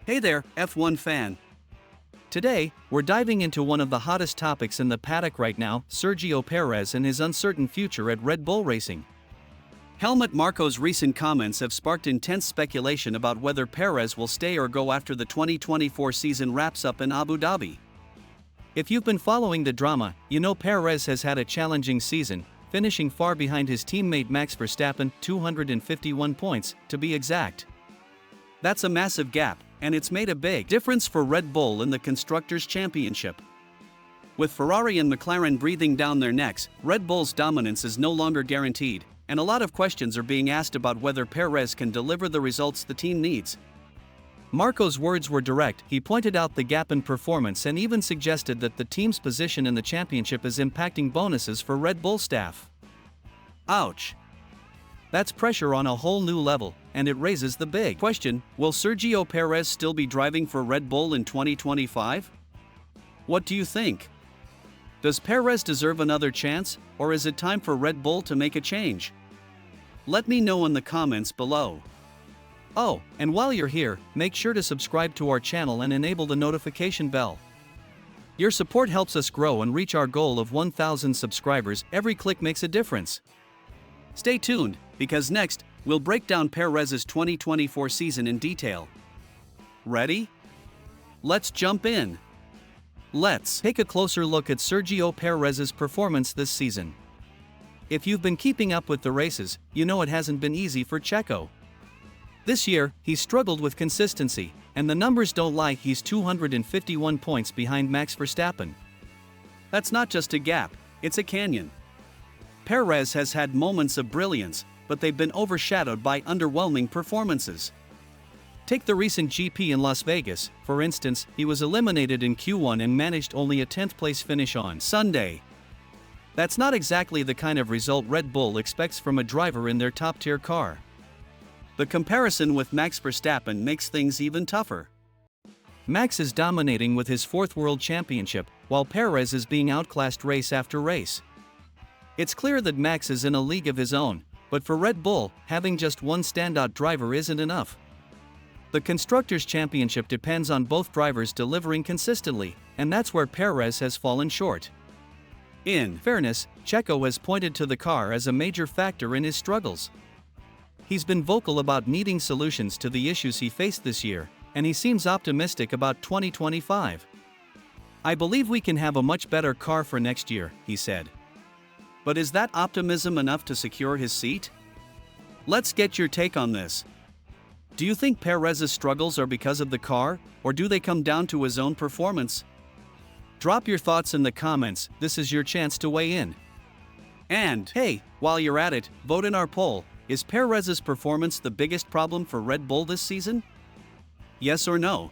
Hey there, F1 fan. Today, we're diving into one of the hottest topics in the paddock right now, Sergio Perez and his uncertain future at Red Bull Racing. Helmut Marko's recent comments have sparked intense speculation about whether Perez will stay or go after the 2024 season wraps up in Abu Dhabi. If you've been following the drama, you know Perez has had a challenging season, finishing far behind his teammate Max Verstappen, 251 points, to be exact. That's a massive gap, and it's made a big difference for Red Bull in the Constructors' Championship. With Ferrari and McLaren breathing down their necks, Red Bull's dominance is no longer guaranteed, and a lot of questions are being asked about whether Perez can deliver the results the team needs. Marko's words were direct. He pointed out the gap in performance and even suggested that the team's position in the championship is impacting bonuses for Red Bull staff. Ouch. That's pressure on a whole new level, and it raises the big question: will Sergio Perez still be driving for Red Bull in 2025? What do you think? Does Perez deserve another chance, or is it time for Red Bull to make a change? Let me know in the comments below. Oh, and while you're here, make sure to subscribe to our channel and enable the notification bell. Your support helps us grow and reach our goal of 1,000 subscribers. Every click makes a difference. Stay tuned, because next, we'll break down Perez's 2024 season in detail. Ready? Let's jump in. Let's take a closer look at Sergio Perez's performance this season. If you've been keeping up with the races, you know it hasn't been easy for Checo. This year, he's struggled with consistency, and the numbers don't lie. He's 251 points behind Max Verstappen. That's not just a gap, it's a canyon. Perez has had moments of brilliance, but they've been overshadowed by underwhelming performances. Take the recent GP in Las Vegas, for instance. He was eliminated in Q1 and managed only a 10th place finish on Sunday. That's not exactly the kind of result Red Bull expects from a driver in their top-tier car. The comparison with Max Verstappen makes things even tougher. Max is dominating with his fourth world championship, while Perez is being outclassed race after race. It's clear that Max is in a league of his own, but for Red Bull, having just one standout driver isn't enough. The Constructors' Championship depends on both drivers delivering consistently, and that's where Perez has fallen short. In fairness, Checo has pointed to the car as a major factor in his struggles. He's been vocal about needing solutions to the issues he faced this year, and he seems optimistic about 2025. "I believe we can have a much better car for next year," he said. But is that optimism enough to secure his seat? Let's get your take on this. Do you think Perez's struggles are because of the car, or do they come down to his own performance? Drop your thoughts in the comments. This is your chance to weigh in. And hey, while you're at it, vote in our poll. Is Perez's performance the biggest problem for Red Bull this season? Yes or no?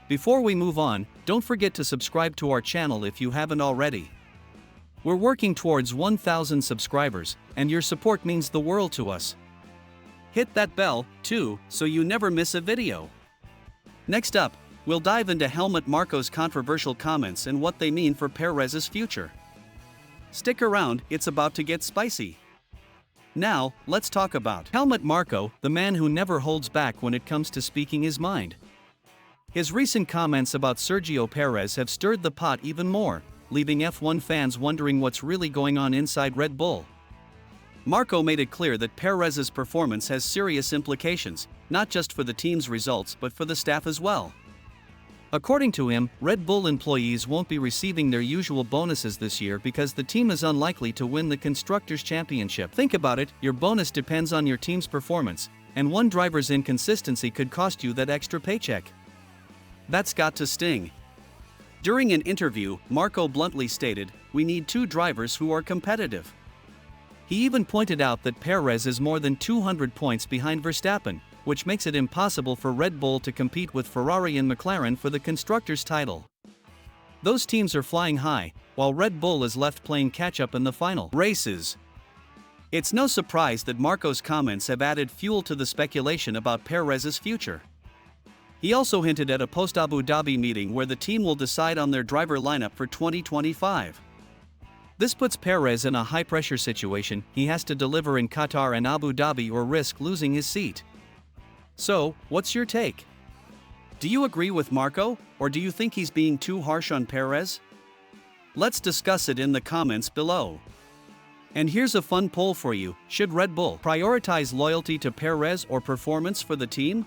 Before we move on, don't forget to subscribe to our channel if you haven't already. We're working towards 1,000 subscribers, and your support means the world to us. Hit that bell, too, so you never miss a video. Next up, we'll dive into Helmut Marko's controversial comments and what they mean for Perez's future. Stick around, it's about to get spicy. Now, let's talk about Helmut Marko, the man who never holds back when it comes to speaking his mind. His recent comments about Sergio Perez have stirred the pot even more, leaving F1 fans wondering what's really going on inside Red Bull. Marko made it clear that Perez's performance has serious implications, not just for the team's results but for the staff as well. According to him, Red Bull employees won't be receiving their usual bonuses this year because the team is unlikely to win the Constructors' Championship. Think about it, your bonus depends on your team's performance, and one driver's inconsistency could cost you that extra paycheck. That's got to sting. During an interview, Marko bluntly stated, "We need two drivers who are competitive." He even pointed out that Perez is more than 200 points behind Verstappen, which makes it impossible for Red Bull to compete with Ferrari and McLaren for the Constructors' title. Those teams are flying high, while Red Bull is left playing catch-up in the final races. It's no surprise that Marko's comments have added fuel to the speculation about Perez's future. He also hinted at a post-Abu Dhabi meeting where the team will decide on their driver lineup for 2025. This puts Perez in a high-pressure situation. He has to deliver in Qatar and Abu Dhabi or risk losing his seat. So, what's your take? Do you agree with Marko, or do you think he's being too harsh on Perez? Let's discuss it in the comments below. And here's a fun poll for you: should Red Bull prioritize loyalty to Perez or performance for the team?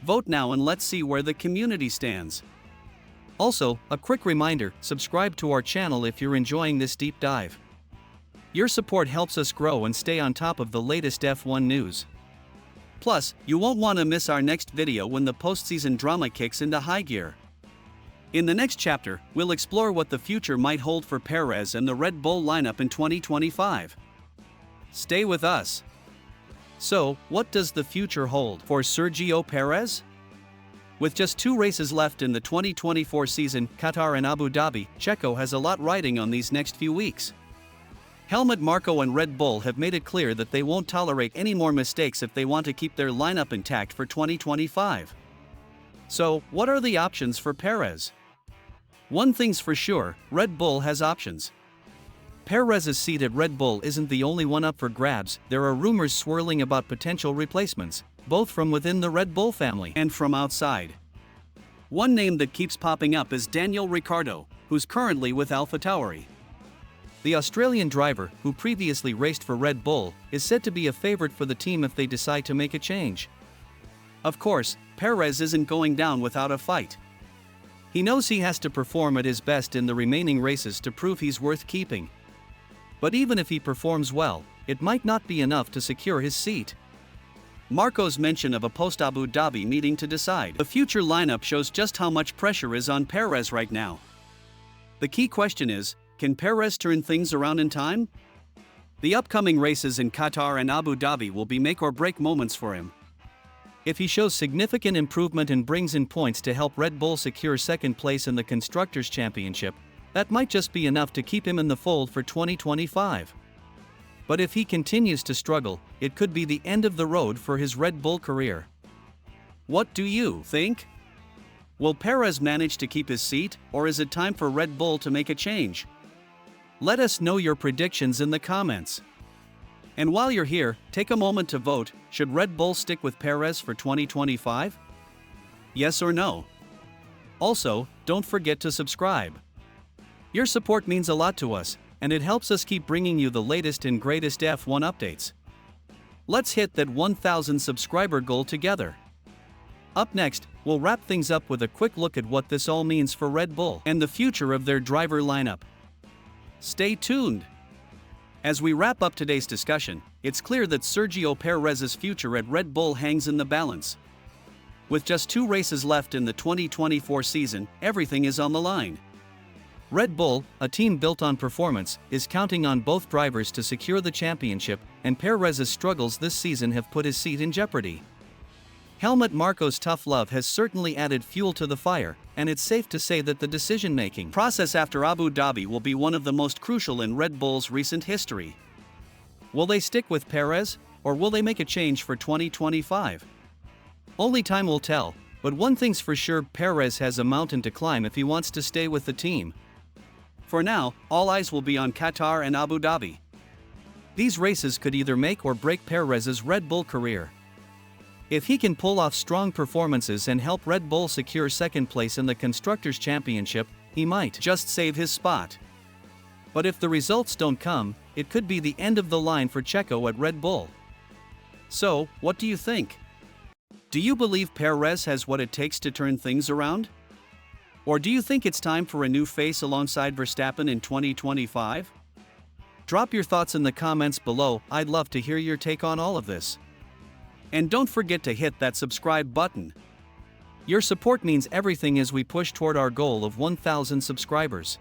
Vote now and let's see where the community stands. Also, a quick reminder, subscribe to our channel if you're enjoying this deep dive. Your support helps us grow and stay on top of the latest F1 news. Plus, you won't want to miss our next video when the postseason drama kicks into high gear. In the next chapter, we'll explore what the future might hold for Perez and the Red Bull lineup in 2025. Stay with us. So, what does the future hold for Sergio Perez? With just 2 races left in the 2024 season, Qatar and Abu Dhabi, Checo has a lot riding on these next few weeks. Helmut Marko and Red Bull have made it clear that they won't tolerate any more mistakes if they want to keep their lineup intact for 2025. So, what are the options for Perez? One thing's for sure, Red Bull has options. Perez's seat at Red Bull isn't the only one up for grabs. There are rumors swirling about potential replacements, both from within the Red Bull family and from outside. One name that keeps popping up is Daniel Ricciardo, who's currently with AlphaTauri. The Australian driver, who previously raced for Red Bull, is said to be a favorite for the team if they decide to make a change. Of course, Perez isn't going down without a fight. He knows he has to perform at his best in the remaining races to prove he's worth keeping. But even if he performs well, it might not be enough to secure his seat. Marko's mention of a post-Abu Dhabi meeting to decide the future lineup shows just how much pressure is on Perez right now. The key question is, can Perez turn things around in time? The upcoming races in Qatar and Abu Dhabi will be make-or-break moments for him. If he shows significant improvement and brings in points to help Red Bull secure second place in the Constructors' Championship, that might just be enough to keep him in the fold for 2025. But if he continues to struggle, it could be the end of the road for his Red Bull career. What do you think? Will Perez manage to keep his seat, or is it time for Red Bull to make a change? Let us know your predictions in the comments. And while you're here, take a moment to vote: should Red Bull stick with Perez for 2025? Yes or no? Also, don't forget to subscribe. Your support means a lot to us, and it helps us keep bringing you the latest and greatest F1 updates. Let's hit that 1,000 subscriber goal together. Up next, we'll wrap things up with a quick look at what this all means for Red Bull and the future of their driver lineup. Stay tuned. As we wrap up today's discussion, it's clear that Sergio Perez's future at Red Bull hangs in the balance. With just 2 races left in the 2024 season, everything is on the line. Red Bull, a team built on performance, is counting on both drivers to secure the championship, and Perez's struggles this season have put his seat in jeopardy. Helmut Marko's tough love has certainly added fuel to the fire, and it's safe to say that the decision-making process after Abu Dhabi will be one of the most crucial in Red Bull's recent history. Will they stick with Perez, or will they make a change for 2025? Only time will tell, but one thing's for sure: Perez has a mountain to climb if he wants to stay with the team. For now, all eyes will be on Qatar and Abu Dhabi. These races could either make or break Perez's Red Bull career. If he can pull off strong performances and help Red Bull secure second place in the Constructors' Championship, he might just save his spot. But if the results don't come, it could be the end of the line for Checo at Red Bull. So, what do you think? Do you believe Perez has what it takes to turn things around? Or do you think it's time for a new face alongside Verstappen in 2025? Drop your thoughts in the comments below. I'd love to hear your take on all of this. And don't forget to hit that subscribe button. Your support means everything as we push toward our goal of 1,000 subscribers.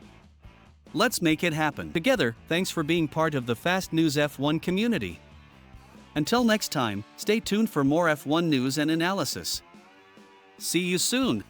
Let's make it happen together. Thanks for being part of the Fast News F1 community. Until next time, stay tuned for more F1 news and analysis. See you soon.